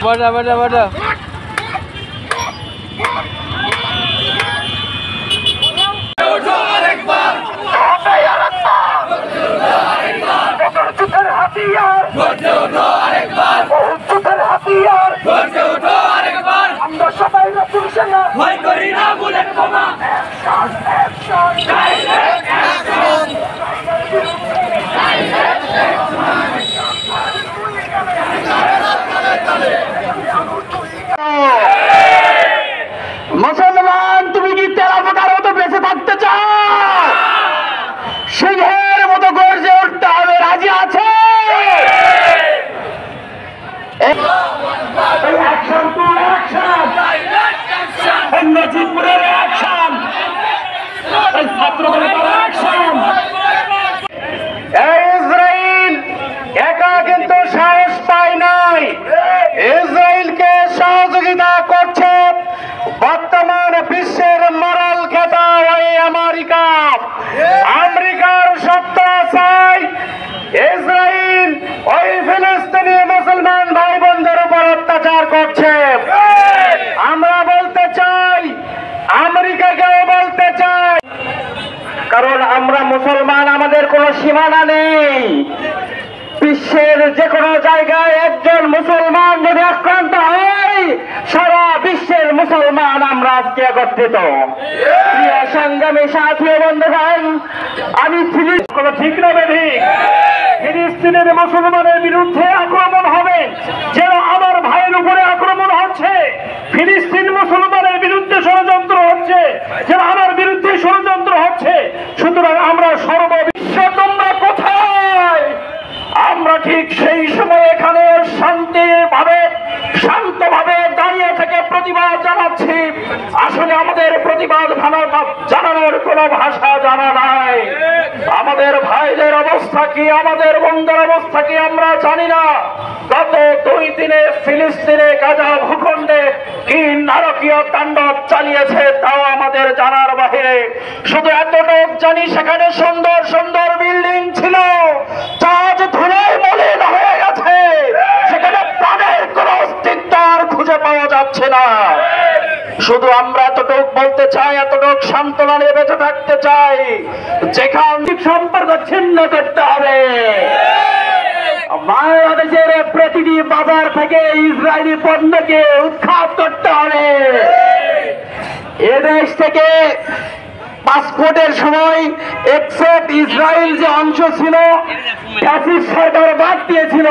बड़ा बड़ा बड़ा মুসলমান তুমি কি তেলাপোকার মতো বেঁচে থাকতে চাও? সিংহের মতো গর্জে উঠতে হবে, রাজি আছে? ইসরায়েল একা কিন্তু সাহস পায় নাই, ইসরায়েলকে সহযোগিতা করছে বর্তমান বিশ্বের মরাল খেতা ওই আমেরিকা। আমেরিকার সত্তা চাই ইসরায়েল ওই ফিলিস্তিনি মুসলমান ভাই বোনদের উপর অত্যাচার করছে। আমরা বলতে চাই, আমেরিকাকেও বলতে চাই, কারণ আমরা মুসলমান, আমাদের কোনো সীমানা নেই। বিশ্বের যে কোনো জায়গায় একজন মুসলমান যদি আক্রান্ত হয়, সারা বিশ্বের মুসলমান আমরা আজকে একত্রিত। প্রিয় সংগ্রামী সাথী বন্ধুগণ, আমি কোনো ঠিক না বেঠিক ফিলিস্তিনের মুসলমানের বিরুদ্ধে আক্রমণ হবে, যেন আমার ভাইয়ের উপরে আক্রমণ হচ্ছে। ফিলিস্তিন মুসলমানের বিরুদ্ধে ষড়যন্ত্র হচ্ছে, যেন আমার বিরুদ্ধে ষড়যন্ত্র হচ্ছে। সুতরাং আমরা সর্ববিশ্ব তোমরা কোথায়, আমরা ঠিক সেই সময় এখানে শান্তভাবে দাঁড়িয়ে থেকে প্রতিবাদ জানাচ্ছি। আসলে আমাদের প্রতিবাদ জানানোর কোনো ভাষা জানা নাই। আমাদের ভাইদের অবস্থা কি, আমাদের বোনদের অবস্থা কি আমরা জানি না। গত 2 দিনে ফিলিস্তিনে গাজা ভূখণ্ডে কি নারকীয় তাণ্ডব চালিয়েছে তাও আমাদের জানার বাহিরে। শুধু এতটুকু জানি, সেখানে সুন্দর সুন্দর বিল্ডিং ছিল, চাঁদ ধুলোয় মলিন হয়ে গেছে। সেখানে প্রাণের কোনো অস্তিত্ব আর খুঁজে পাওয়া যাচ্ছে না। শুধু আমরা এতটুকু বলতে চাই, এতটুকু সান্ত্বনা নিয়ে বেঁচে থাকতে চাই, যেখান সম্পর্ক ছিন্ন করতে হবে। বাংলাদেশের প্রতিটি বাজার থেকে ইসরায়েলি পণ্যকে উৎখাত করতে হবে। এদেশ থেকে পাসপোর্টের সময় এক্সেপ্ট ইসরায়েল যে অংশ ছিল, ফ্যাসিস্ট সরকার বাদ দিয়েছিল।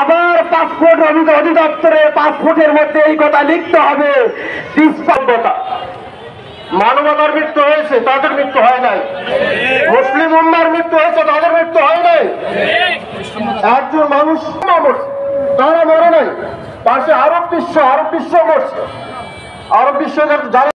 আবার পাসপোর্ট অধিদপ্তরের পাসপোর্টের মধ্যে এই কথা লিখতে হবে, নিষ্পন্দতা। মানবতার মৃত্যু হয়েছে, তাদের মৃত্যু হয় নাই। মুসলিম উম্মার মৃত্যু হয়েছে, তাদের মৃত্যু হয় নাই। একজন মানুষ মরছে, তারা মরে নাই। পাশে আরব বিশ্ব মরছে। আরব বিশ্ব যারা